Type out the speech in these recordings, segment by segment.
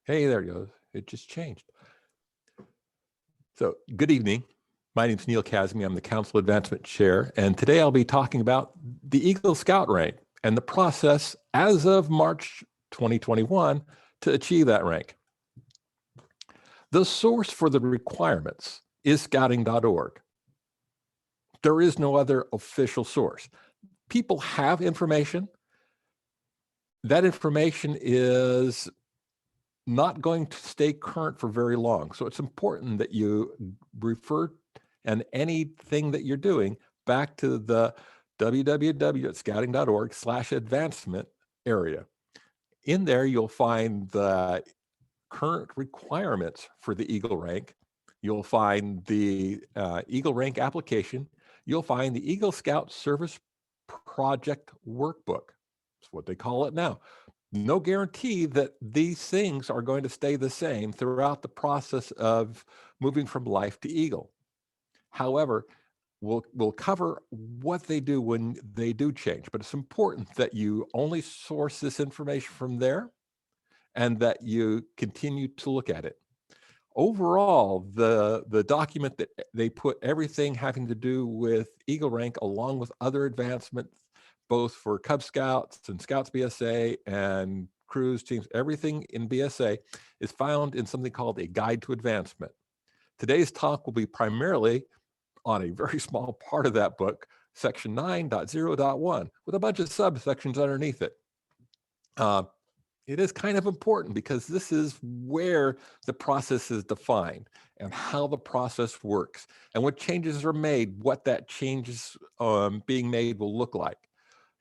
Hey, there it goes. It just changed. So, good evening. My name is Neal K. I'm the Council Advancement Chair, and today I'll be talking about the Eagle Scout rank and the process as of March 2021 to achieve that rank. The source for the requirements is scouting.org. There is no other official source. People have information. That information is not going to stay current for very long. So it's important that you refer and anything that you're doing back to the www.scouting.org/advancement area. In there, you'll find the current requirements for the Eagle rank. You'll find the Eagle rank application. You'll find the Eagle Scout Service Project Workbook. That's what they call it now. No guarantee that these things are going to stay the same throughout the process of moving from life to Eagle. However, we'll cover what they do when they do change, but it's important that you only source this information from there and that you continue to look at it. Overall, the document that they put everything having to do with Eagle rank along with other advancements, both for Cub Scouts and Scouts BSA and cruise teams, everything in BSA is found in something called a Guide to Advancement. Today's talk will be primarily on a very small part of that book, section 9.0.1, with a bunch of subsections underneath it. It is kind of important because this is where the process is defined and how the process works and what changes are made, what that changes being made will look like.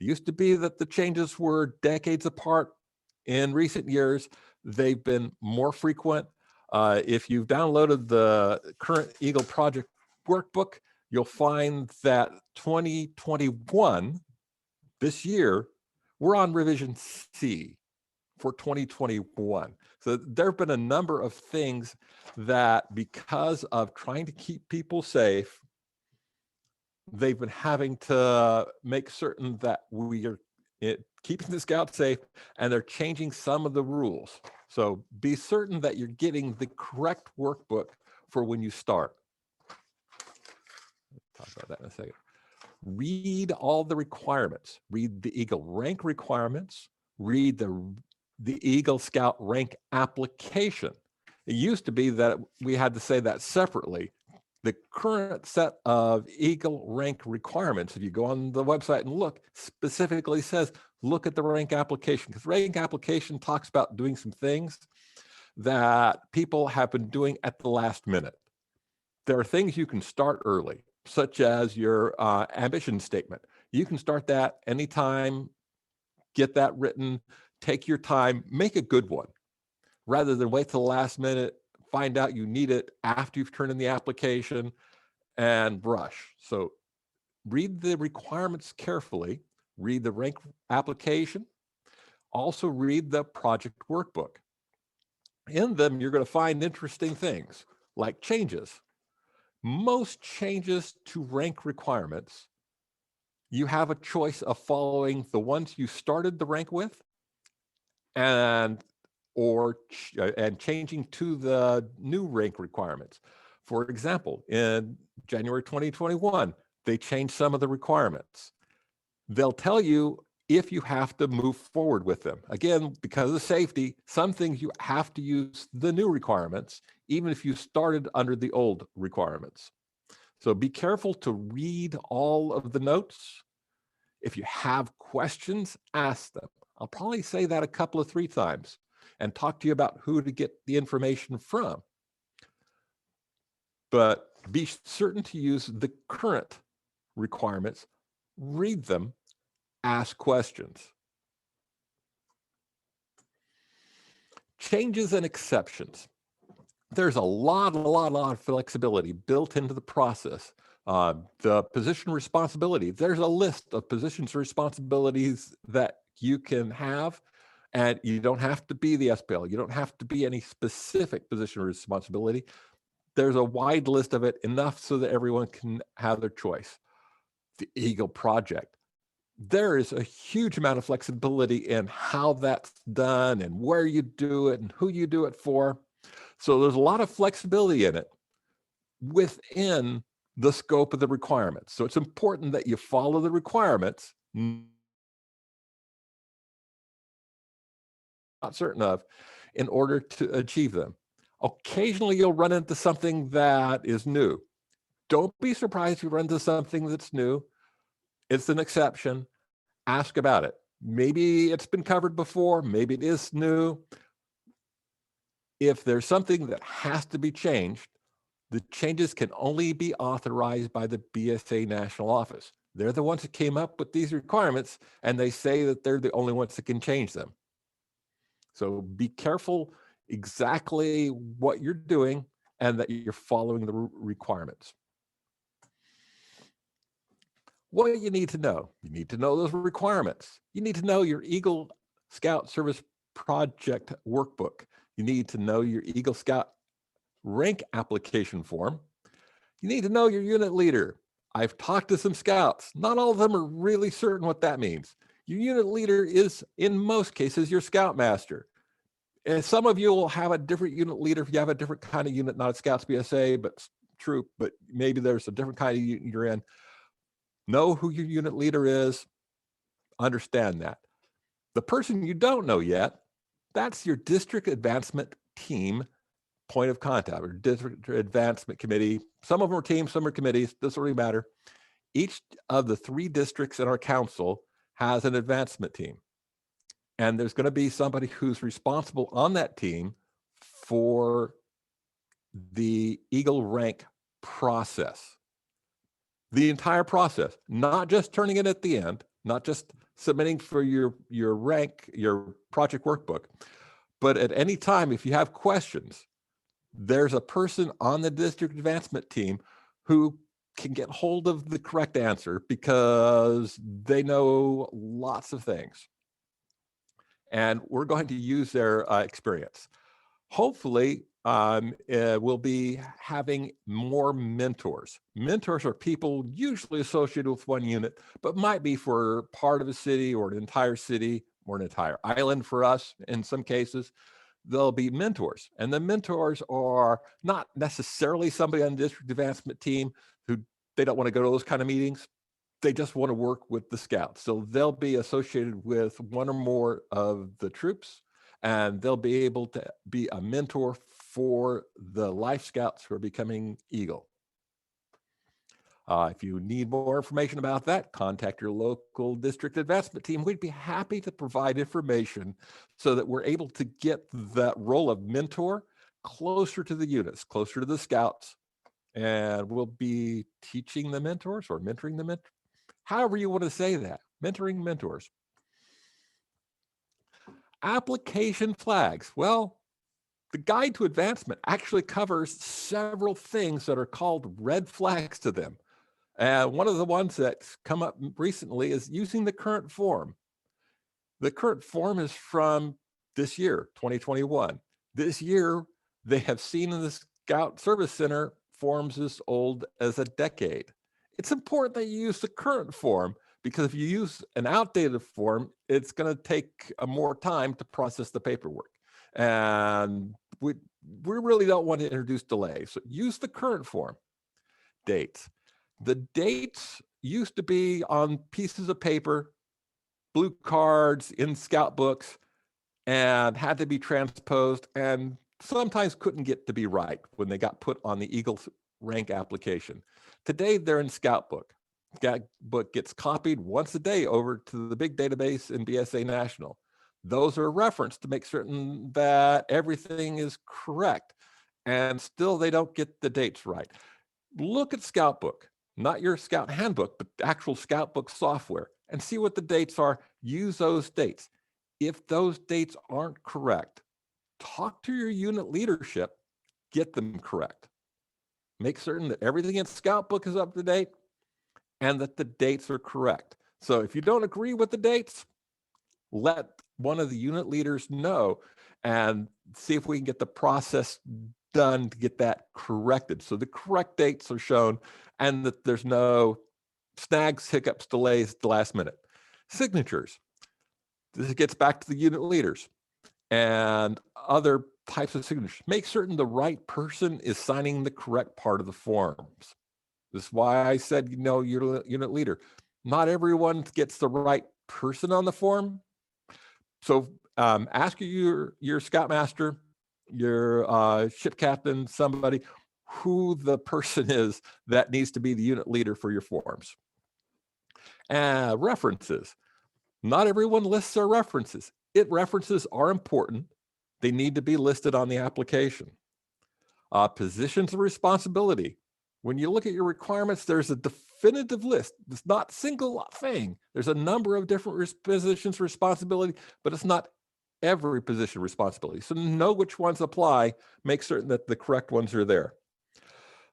It used to be that the changes were decades apart. In recent years, they've been more frequent. If you've downloaded the current Eagle Project Workbook, you'll find that 2021, this year, we're on revision C for 2021. So there have been a number of things that, because of trying to keep people safe, they've been having to make certain that we are keeping the Scout safe, and they're changing some of the rules. So be certain that you're getting the correct workbook for when you start. Talk about that in a second. Read all the requirements. Read the Eagle rank requirements. Read the Eagle Scout rank application. It used to be that we had to say that separately. The current set of Eagle rank requirements, if you go on the website and look, specifically says, look at the rank application, because rank application talks about doing some things that people have been doing at the last minute. There are things you can start early, such as your ambition statement. You can start that anytime, get that written, take your time, make a good one, rather than wait till the last minute, find out you need it after you've turned in the application and rush. So read the requirements carefully, read the rank application, also read the project workbook. In them, you're going to find interesting things like changes. Most changes to rank requirements, you have a choice of following the ones you started the rank with and changing to the new rank requirements. For example, in January 2021, they changed some of the requirements. They'll tell you if you have to move forward with them. Again, because of safety, some things you have to use the new requirements, even if you started under the old requirements. So be careful to read all of the notes. If you have questions, ask them. I'll probably say that a couple of 3 times and talk to you about who to get the information from. But be certain to use the current requirements, read them, ask questions. Changes and exceptions. There's a lot of flexibility built into the process. The position responsibility, there's a list of positions responsibilities that you can have, and you don't have to be the SPL. You don't have to be any specific position responsibility. There's a wide list of it, enough so that everyone can have their choice. The Eagle Project. there is a huge amount of flexibility in how that's done and where you do it and who you do it for. So there's a lot of flexibility in it within the scope of the requirements. So it's important that you follow the requirements, not certain of, in order to achieve them. Occasionally you'll run into something that is new. Don't be surprised if you run into something that's new. It's an exception. Ask about it. Maybe it's been covered before, maybe it is new. If there's something that has to be changed, the changes can only be authorized by the BSA national office. They're the ones that came up with these requirements, and they say that they're the only ones that can change them. So be careful exactly what you're doing and that you're following the requirements. What you need to know those requirements. You need to know your Eagle Scout Service Project Workbook. You need to know your Eagle Scout rank application form. You need to know your unit leader. I've talked to some scouts. Not all of them are really certain what that means. Your unit leader is, in most cases, your scoutmaster. And some of you will have a different unit leader if you have a different kind of unit, not a Scouts BSA, but troop, but maybe there's a different kind of unit you're in. Know who your unit leader is, understand that. The person you don't know yet, that's your district advancement team point of contact, or district advancement committee. Some of them are teams, some are committees, doesn't really matter. Each of the 3 districts in our council has an advancement team. And there's going to be somebody who's responsible on that team for the Eagle rank process. The entire process, not just turning it at the end, not just submitting for your rank, your project workbook, but at any time, if you have questions, there's a person on the district advancement team who can get hold of the correct answer because they know lots of things. And we're going to use their experience. Hopefully, we'll be having more mentors. Mentors are people usually associated with one unit, but might be for part of a city or an entire city or an entire island for us in some cases. There'll be mentors, and the mentors are not necessarily somebody on the district advancement team who they don't want to go to those kind of meetings. They just want to work with the scouts. So they'll be associated with one or more of the troops, and they'll be able to be a mentor for the Life Scouts who are becoming Eagle. If you need more information about that, contact your local district advancement team. We'd be happy to provide information so that we're able to get that role of mentor closer to the units, closer to the scouts, and we'll be teaching the mentors or mentoring the mentors. However you want to say that, mentoring mentors. Application flags. Well, the Guide to Advancement actually covers several things that are called red flags to them. And one of the ones that's come up recently is using the current form. The current form is from this year, 2021. This year, they have seen in the Scout Service Center forms as old as a decade. It's important that you use the current form because if you use an outdated form, it's going to take more time to process the paperwork. And we really don't want to introduce delays. So use the current form. Dates. The dates used to be on pieces of paper, blue cards in scout books, and had to be transposed and sometimes couldn't get to be right when they got put on the Eagle rank application. Today, they're in Scout Book. Scout Book gets copied once a day over to the big database in BSA National. Those are referenced to make certain that everything is correct, and still they don't get the dates right. Look at Scout Book, not your Scout handbook, but the actual Scout Book software, and see what the dates are. Use those dates. If those dates aren't correct, talk to your unit leadership, get them correct. Make certain that everything in Scout Book is up to date and that the dates are correct. So if you don't agree with the dates, let one of the unit leaders know and see if we can get the process done to get that corrected. So the correct dates are shown and that there's no snags, hiccups, delays at the last minute. Signatures. This gets back to the unit leaders and other types of signatures. Make certain the right person is signing the correct part of the forms. This is why I said, you're unit leader. Not everyone gets the right person on the form. So ask your scoutmaster, your ship captain, somebody, who the person is that needs to be the unit leader for your forms. References. Not everyone lists their references. References are important. They need to be listed on the application. Positions of responsibility. When you look at your requirements, there's a definitive list. It's not a single thing. There's a number of different positions of responsibility, but it's not every position responsibility. So know which ones apply. Make certain that the correct ones are there.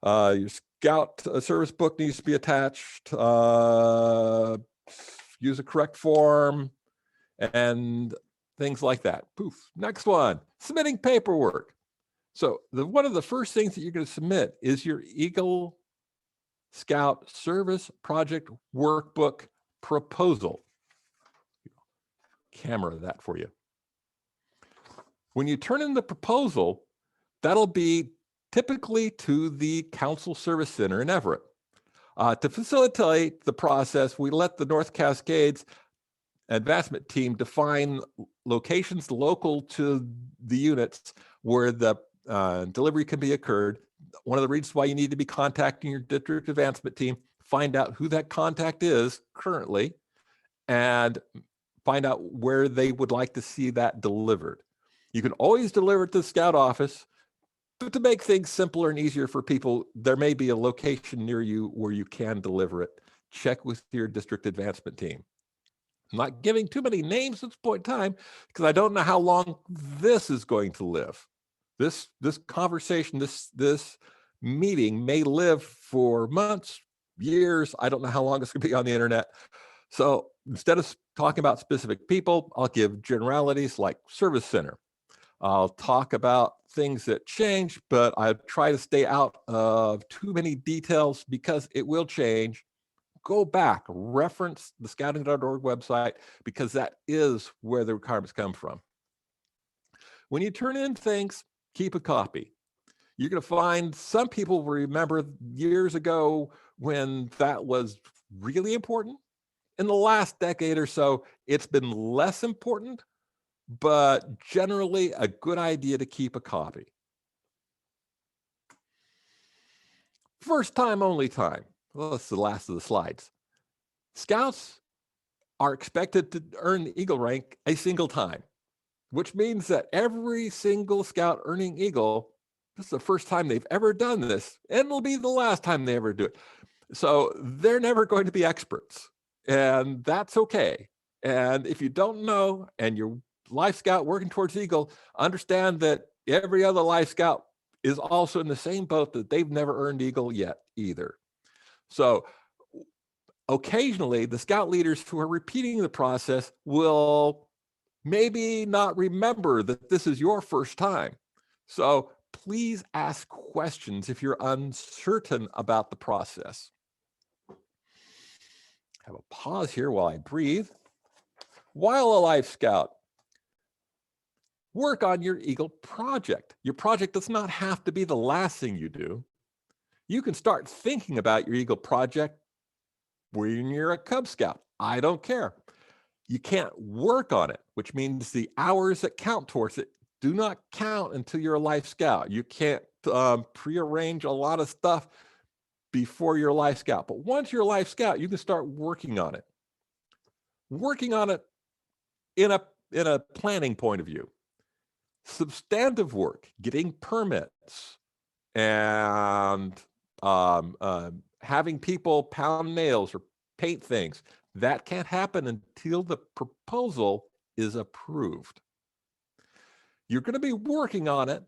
Your scout service book needs to be attached. Use a correct form and things like that. Poof. Next one, submitting paperwork. So one of the first things that you're going to submit is your Eagle Scout Service Project Workbook proposal. Camera that for you. When you turn in the proposal, that'll be typically to the Council Service Center in Everett. To facilitate the process, we let the North Cascades advancement team define locations local to the units where the delivery can be occurred. One of the reasons why you need to be contacting your district advancement team, find out who that contact is currently, and find out where they would like to see that delivered. You can always deliver it to the scout office, but to make things simpler and easier for people, there may be a location near you where you can deliver it. Check with your district advancement team. I'm not giving too many names at this point in time because I don't know how long this is going to live. This conversation, this meeting may live for months, years. I don't know how long it's going to be on the internet. So instead of talking about specific people, I'll give generalities like service center. I'll talk about things that change, but I try to stay out of too many details because it will change. Go back, reference the scouting.org website because that is where the requirements come from. When you turn in things, keep a copy. You're going to find some people remember years ago when that was really important. In the last decade or so, it's been less important, but generally a good idea to keep a copy. First time, only time. Well, that's the last of the slides. Scouts are expected to earn the Eagle rank a single time, which means that every single scout earning Eagle, this is the first time they've ever done this, and it'll be the last time they ever do it. So they're never going to be experts, and that's okay. And if you don't know, and you're Life Scout working towards Eagle, understand that every other Life Scout is also in the same boat that they've never earned Eagle yet either. So occasionally, the scout leaders who are repeating the process will maybe not remember that this is your first time. So please ask questions if you're uncertain about the process. Have a pause here while I breathe. While a Life Scout, work on your Eagle project. Your project does not have to be the last thing you do. You can start thinking about your Eagle project when you're a Cub Scout. I don't care. You can't work on it, which means the hours that count towards it do not count until you're a Life Scout. You can't prearrange a lot of stuff before you're a Life Scout. But once you're a Life Scout, you can start working on it. Working on it in a planning point of view. Substantive work, getting permits, and having people pound nails or paint things, that can't happen until the proposal is approved. You're going to be working on it,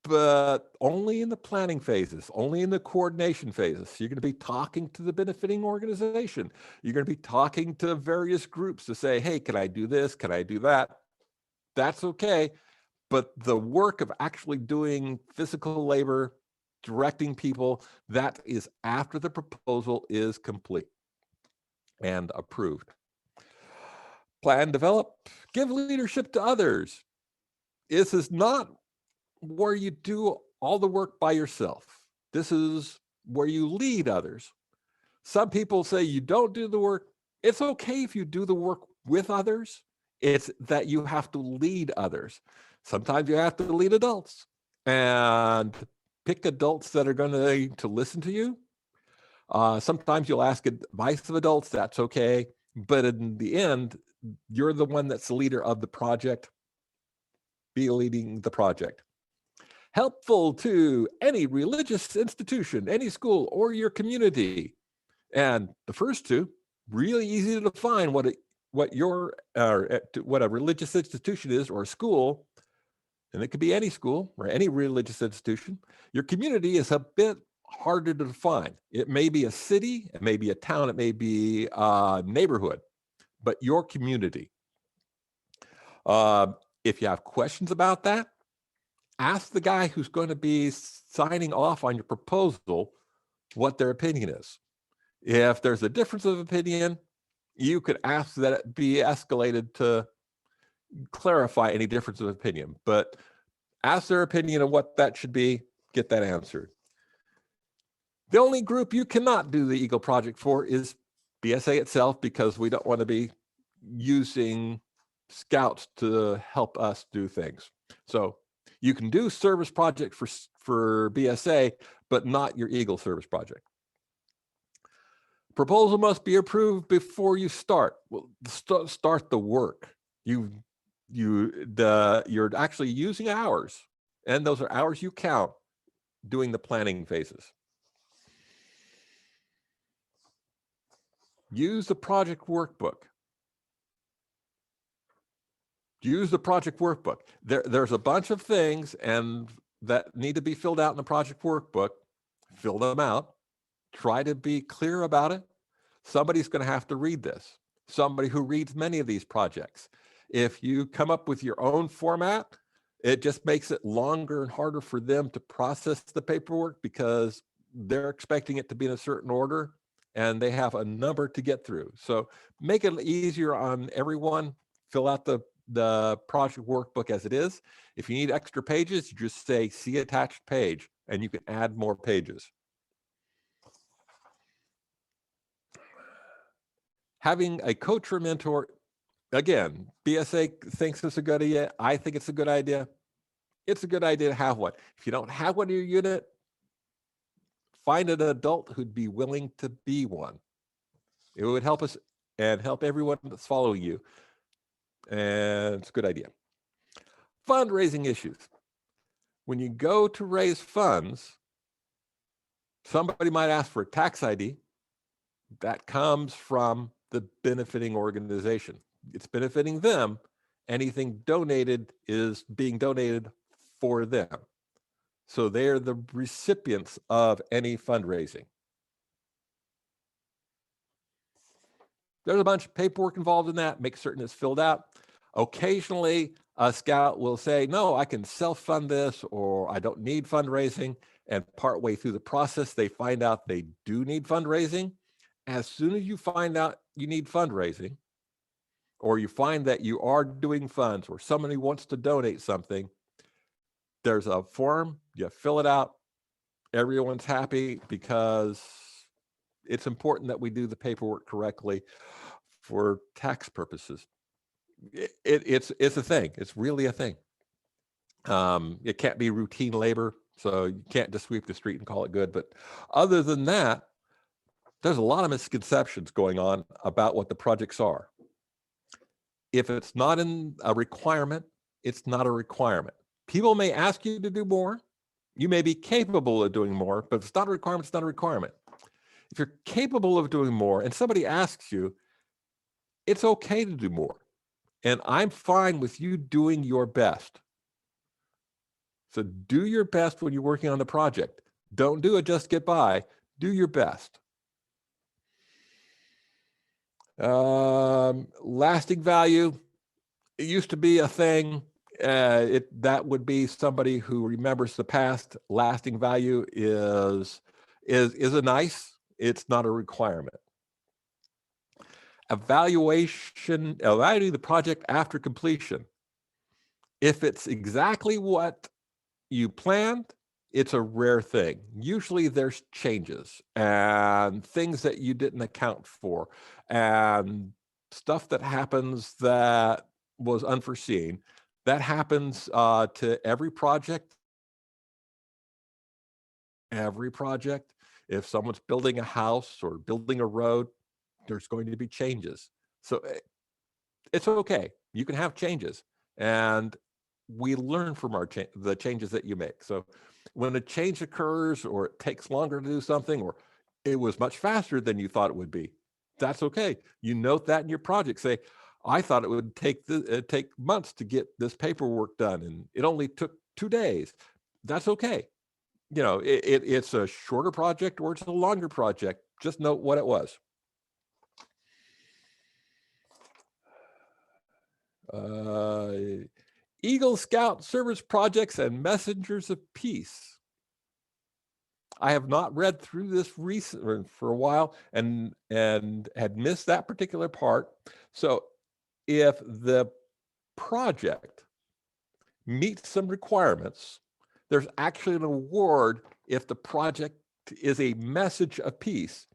but only in the planning phases, only in the coordination phases. You're going to be talking to the benefiting organization. You're going to be talking to various groups to say, hey, can I do this? Can I do that? That's okay. But the work of actually doing physical labor, directing people, that is after the proposal is complete and approved. Plan, develop, give leadership to others. This is not where you do all the work by yourself. This is where you lead others. Some people say you don't do the work. It's okay if you do the work with others. It's that you have to lead others. Sometimes you have to lead adults and pick adults that are going to listen to you. Sometimes you'll ask advice of adults. That's okay. But in the end, you're the one that's the leader of the project. Be leading the project. Helpful to any religious institution, any school, or your community. And the first two, really easy to define what a religious institution is or a school, and it could be any school or any religious institution. Your community is a bit harder to define. It may be a city, it may be a town, it may be a neighborhood, but your community. If you have questions about that, ask the guy who's going to be signing off on your proposal what their opinion is. If there's a difference of opinion, you could ask that it be escalated to clarify any difference of opinion, but ask their opinion of what that should be, get that answered. The only group you cannot do the Eagle project for is BSA itself, because we don't want to be using scouts to help us do things. So you can do service project for BSA, but not your Eagle service project. Proposal must be approved before you start. Well, start the work. You're actually using hours, and those are hours you count doing the planning phases. Use the project workbook. Use the project workbook. There's a bunch of things and that need to be filled out in the project workbook. Fill them out. Try to be clear about it. Somebody's going to have to read this. Somebody who reads many of these projects. If you come up with your own format, it just makes it longer and harder for them to process the paperwork because they're expecting it to be in a certain order and they have a number to get through. So make it easier on everyone. Fill out the project workbook as it is. If you need extra pages, you just say see attached page and you can add more pages. Having a coach or mentor, again, BSA thinks it's a good idea. I think it's a good idea. It's a good idea to have one. If you don't have one in your unit, find an adult who'd be willing to be one. It would help us and help everyone that's following you. And it's a good idea. Fundraising issues. When you go to raise funds, somebody might ask for a tax ID. That comes from the benefiting organization. It's benefiting them. Anything donated is being donated for them. So they're the recipients of any fundraising. There's a bunch of paperwork involved in that. Make certain it's filled out. Occasionally, a scout will say, no, I can self-fund this, or I don't need fundraising. And partway through the process, they find out they do need fundraising. As soon as you find out you need fundraising, or you find that you are doing funds, or somebody wants to donate something, there's a form, you fill it out, everyone's happy, because it's important that we do the paperwork correctly for tax purposes. It's a thing. It's really a thing. It can't be routine labor, so you can't just sweep the street and call it good. But other than that, there's a lot of misconceptions going on about what the projects are. If it's not in a requirement, it's not a requirement. People may ask you to do more. You may be capable of doing more, but if it's not a requirement, it's not a requirement. If you're capable of doing more and somebody asks you, it's okay to do more. And I'm fine with you doing your best. So do your best when you're working on the project. Don't do it just get by. Do your best. Lasting value. It used to be a thing. That would be somebody who remembers the past. Lasting value is a nice. It's not a requirement. evaluating the project after completion. If it's exactly what you planned, it's a rare thing. Usually there's changes and things that you didn't account for and stuff that happens that was unforeseen. That happens to every project. If someone's building a house or building a road, there's going to be changes. So it's okay. You can have changes, and we learn from the changes that you make. So when a change occurs, or it takes longer to do something, or it was much faster than you thought it would be, that's okay. You note that in your project. Say, I thought it would take months to get this paperwork done, and it only took 2 days. That's okay. You know, it's a shorter project or it's a longer project. Just note what it was. Eagle Scout service projects and messengers of peace. I have not read through this for a while and had missed that particular part. So if the project meets some requirements, there's actually an award if the project is a message of peace.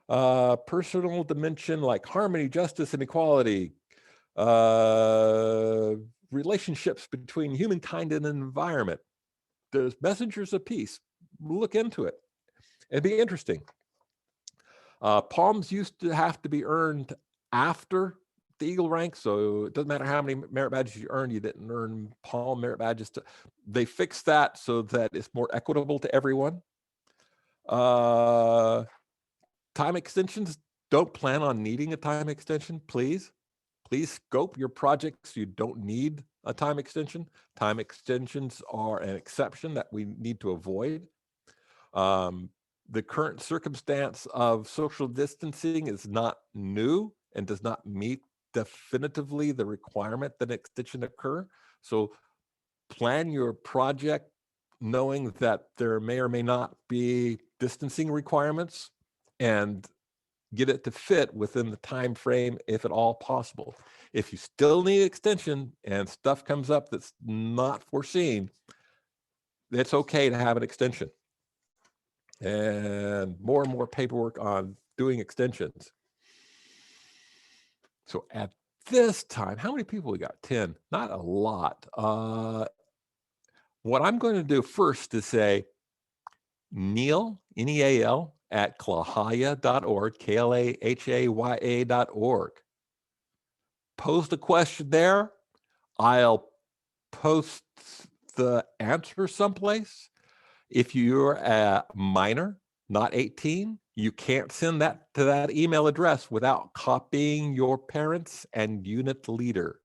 Personal dimension like harmony, justice, and equality, relationships between humankind and the environment. There's messengers of peace. Look into it. It'd be interesting. Palms used to have to be earned after the Eagle rank, so it doesn't matter how many merit badges you earn, you didn't earn Palm merit badges. They fixed that so that it's more equitable to everyone. Time extensions, don't plan on needing a time extension, please. Please scope your projects so you don't need a time extension. Time extensions are an exception that we need to avoid. The current circumstance of social distancing is not new and does not meet definitively the requirement that an extension occur. So plan your project knowing that there may or may not be distancing requirements, and get it to fit within the time frame if at all possible. If you still need extension and stuff comes up that's not foreseen, it's okay to have an extension. And more paperwork on doing extensions. So at this time, how many people we got? 10, not a lot. What I'm going to do first is say Neal, Neal, at klahaya.org, klahaya.org. Post a question there. I'll post the answer someplace. If you're a minor, not 18, you can't send that to that email address without copying your parents and unit leader.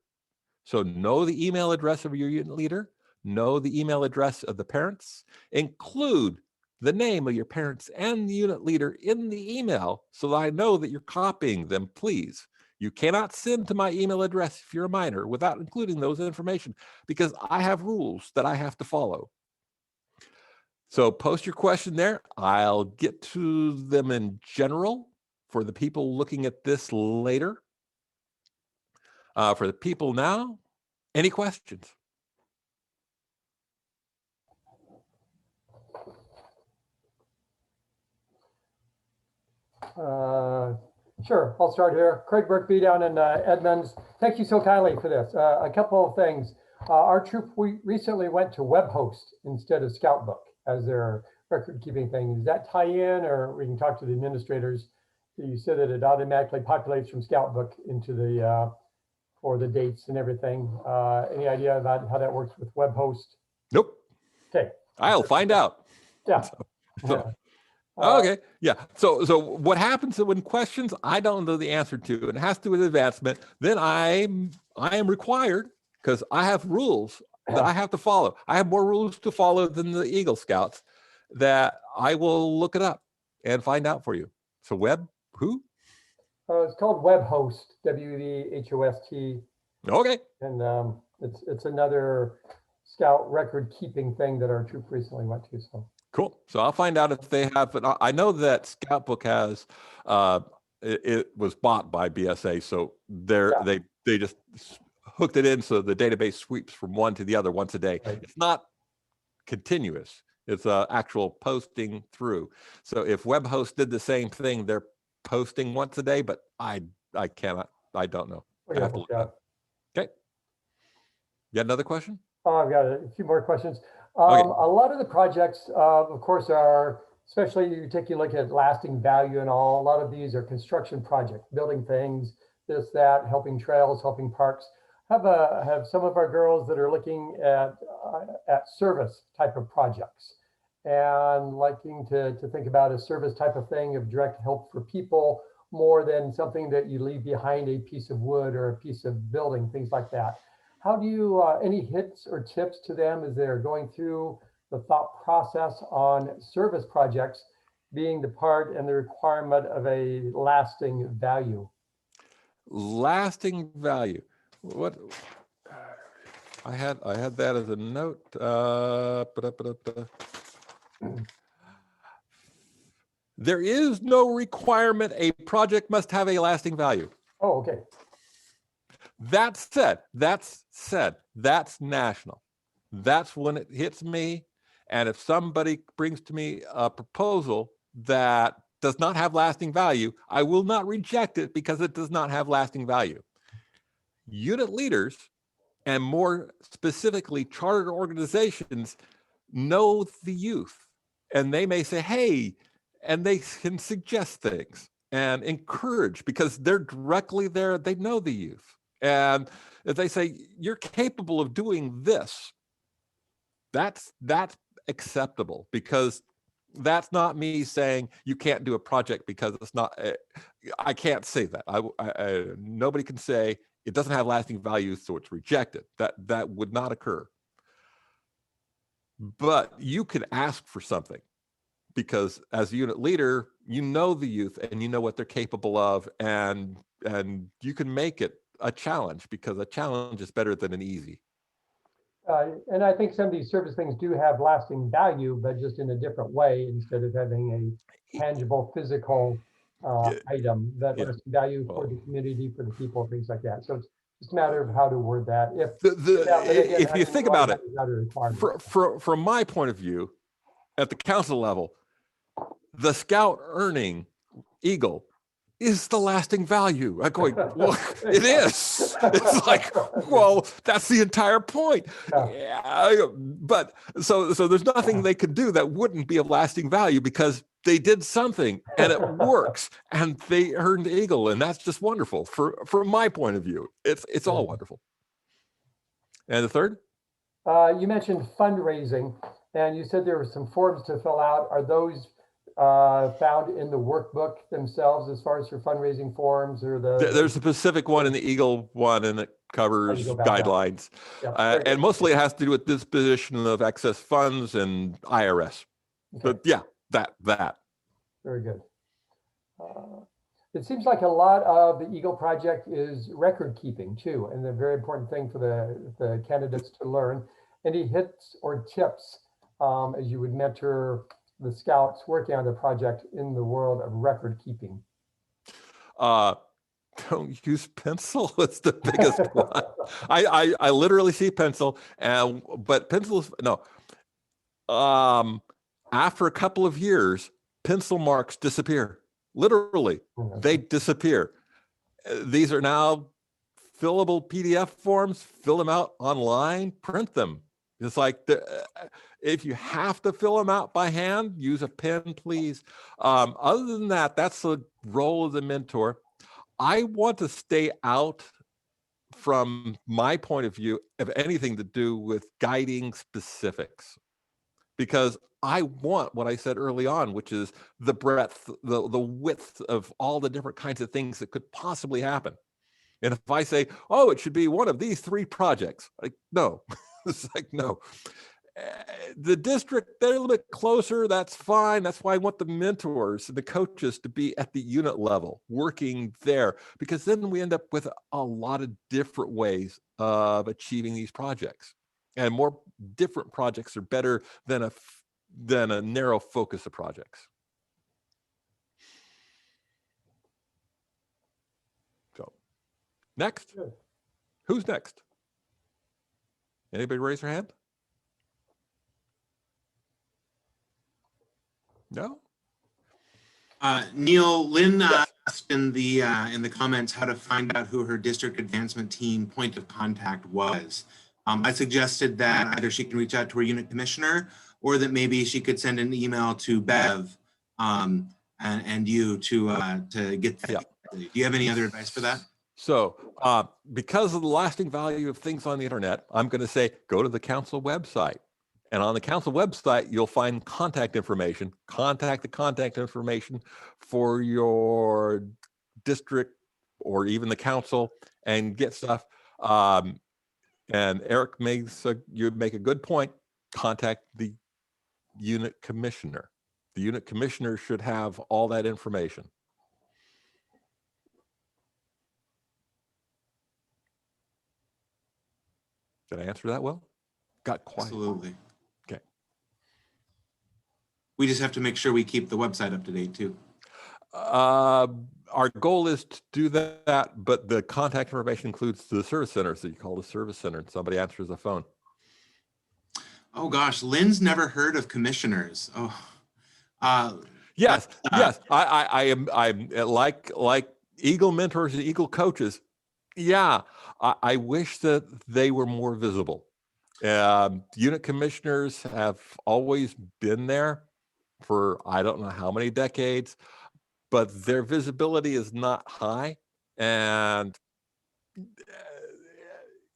So know the email address of your unit leader, know the email address of the parents, include the name of your parents and the unit leader in the email so that I know that you're copying them, please. You cannot send to my email address if you're a minor without including those information, because I have rules that I have to follow. So post your question there. I'll get to them in general for the people looking at this later. For the people now, any questions? Sure, I'll start here. Craig Burkby down in Edmonds. Thank you so kindly for this. A couple of things. Our troop, we recently went to WebHost instead of Scoutbook as their record keeping thing. Does that tie in, or we can talk to the administrators? You said that it automatically populates from Scoutbook into the, for the dates and everything. Any idea about how that works with WebHost? Nope. Okay. I'll find out. Yeah. Okay. Yeah. So what happens when questions I don't know the answer to, and it has to do with advancement, then I am required, because I have rules that I have to follow. I have more rules to follow than the Eagle Scouts, that I will look it up and find out for you. So who? It's called WebHost, WebHost. Okay. And it's another Scout record keeping thing that our troop recently went to. So cool. So I'll find out if they have, but I know that Scoutbook has it was bought by BSA, so Yeah. they just hooked it in so the database sweeps from one to the other once a day. Right. It's not continuous. It's a actual posting through. So if Webhost did the same thing, they're posting once a day, but I cannot, I don't know. I have to look it up. Okay. You got another question? Oh, I've got a few more questions. Okay. A lot of the projects, of course, are, especially you take a look at lasting value and all, a lot of these are construction projects, building things, this, that, helping trails, helping parks. Have some of our girls that are looking at service type of projects and liking to think about a service type of thing of direct help for people more than something that you leave behind, a piece of wood or a piece of building, things like that. How do you, any hits or tips to them as they're going through the thought process on service projects being the part and the requirement of a lasting value? Lasting value. What I had that as a note. There is no requirement a project must have a lasting value. Oh, okay. That's national. That's when it hits me. And if somebody brings to me a proposal that does not have lasting value, I will not reject it because it does not have lasting value. Unit leaders, and more specifically, chartered organizations, know the youth. And they may say, hey, and they can suggest things and encourage because they're directly there. They know the youth. And if they say, you're capable of doing this, that's acceptable, because that's not me saying you can't do a project because it's not, I can't say that. Nobody can say it doesn't have lasting value, so it's rejected. That would not occur. But you can ask for something, because as a unit leader, you know the youth and you know what they're capable of, and you can make it a challenge, because a challenge is better than an easy. And I think some of these service things do have lasting value, but just in a different way, instead of having a tangible physical item that Yeah. lasting value for the community, for the people, things like that. So it's just a matter of how to word that. If you think about it, requirement. from my point of view, at the council level, the Scout earning Eagle is the lasting value. I'm going, well, it is. It's like, well, that's the entire point. Yeah. But so there's nothing they could do that wouldn't be of lasting value, because they did something and it works and they earned Eagle, and that's just wonderful. From my point of view, it's all wonderful. And the third? You mentioned fundraising, and you said there were some forms to fill out. Are those found in the workbook themselves as far as your fundraising forms, or there's a specific one in the Eagle one, and it covers guidelines. And mostly it has to do with disposition of excess funds and IRS. Okay. But yeah, that. Very good. It seems like a lot of the Eagle project is record keeping too, and a very important thing for the candidates to learn. Any hits or tips as you would mentor the Scouts working on the project in the world of record keeping? Don't use pencil. It's the biggest one. I literally see pencil, but pencils, no. After a couple of years, pencil marks disappear. Literally, they disappear. These are now fillable PDF forms. Fill them out online, print them. It's like, if you have to fill them out by hand, use a pen, please. Other than that, that's the role of the mentor. I want to stay out, from my point of view, of anything to do with guiding specifics, because I want what I said early on, which is the breadth, the width of all the different kinds of things that could possibly happen. And if I say, oh, it should be one of these 3 projects, like, no. It's like, no. The district, they're a little bit closer. That's fine. That's why I want the mentors and the coaches to be at the unit level, working there, because then we end up with a lot of different ways of achieving these projects. And more different projects are better than a narrow focus of projects. Next. Good. Who's next? Anybody raise their hand? No? Neal, Lynn Yes. asked in the comments how to find out who her district advancement team point of contact was. I suggested that either she can reach out to her unit commissioner, or that maybe she could send an email to Bev and you to get that. Yeah. Do you have any other advice for that? So because of the lasting value of things on the internet, I'm going to say go to the council website. And on the council website, you'll find contact information, contact information for your district or even the council, and get stuff. And Eric you make a good point. Contact the unit commissioner. The unit commissioner should have all that information. Did I answer that well? Got quiet. Absolutely. Okay. We just have to make sure we keep the website up to date too. Our goal is to do that, but the contact information includes the service center. So you call the service center and somebody answers the phone. Oh gosh, Lynn's never heard of commissioners. Oh, Yes, yes. I'm like Eagle mentors and Eagle coaches. Yeah, I wish that they were more visible. Unit commissioners have always been there for I don't know how many decades, but their visibility is not high, and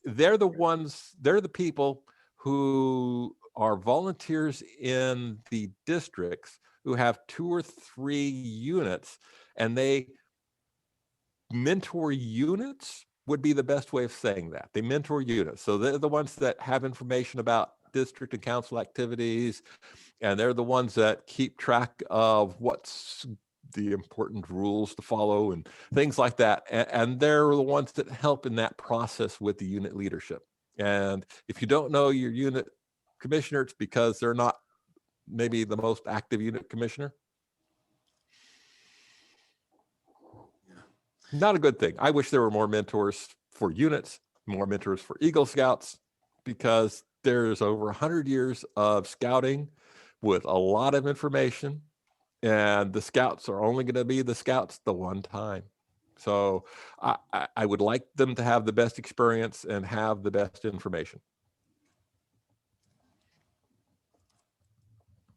they're the people who are volunteers in the districts who have 2 or 3 units, and they mentor units would be the best way of saying that. They mentor units. So they're the ones that have information about district and council activities, and they're the ones that keep track of what's the important rules to follow and things like that. And they're the ones that help in that process with the unit leadership. And if you don't know your unit commissioner, it's because they're not maybe the most active unit commissioner. Not a good thing. I wish there were more mentors for units, more mentors for Eagle Scouts, because there's over 100 years of scouting with a lot of information, and the scouts are only going to be the scouts the one time. So I would like them to have the best experience and have the best information.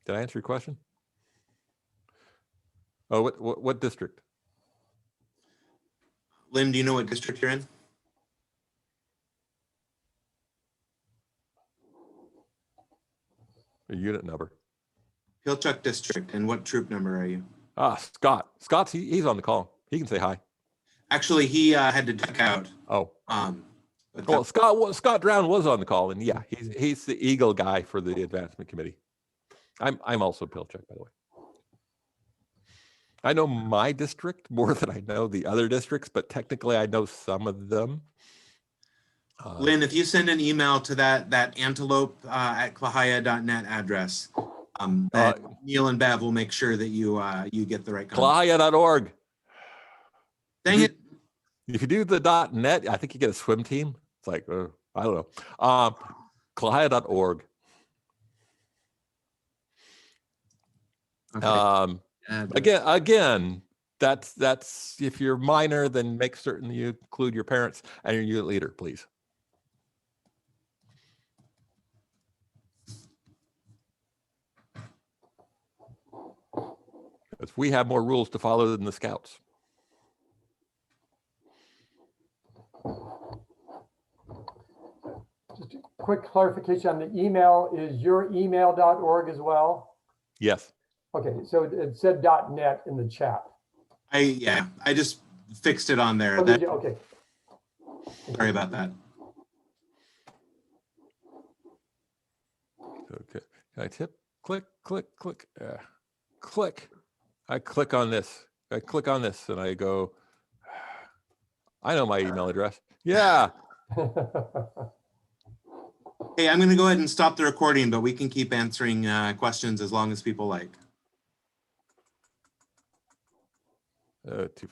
Did I answer your question? Oh, what district? Lynn, do you know what district you're in? A unit number. Pilchuck District. And what troop number are you? Scott. Scott's he's on the call. He can say hi. Actually, he had to duck out. Oh. But Well, Scott Drown was on the call, and yeah, he's the Eagle guy for the advancement committee. I'm also Pilchuck, by the way. I know my district more than I know the other districts, but technically I know some of them. Lynn, if you send an email to that antelope at klahaya.net address, Neal and Bev will make sure that you get the right contact. Klahaya.org. Dang it. If you do the .net, I think you get a swim team. It's like, I don't know. Klahaya.org. Okay. Again, that's if you're minor, then make certain you include your parents and your unit leader, please. Because we have more rules to follow than the scouts. Just a quick clarification on the email. Is your email.org as well? Yes. Okay, so it said .net in the chat. I just fixed it on there. Oh, did you? Okay. Sorry about that. Okay. Can I tip? Click, click, click, click. I click on this. I click on this and I go, I know my email address. Yeah. Hey, I'm going to go ahead and stop the recording, but we can keep answering questions as long as people like. Too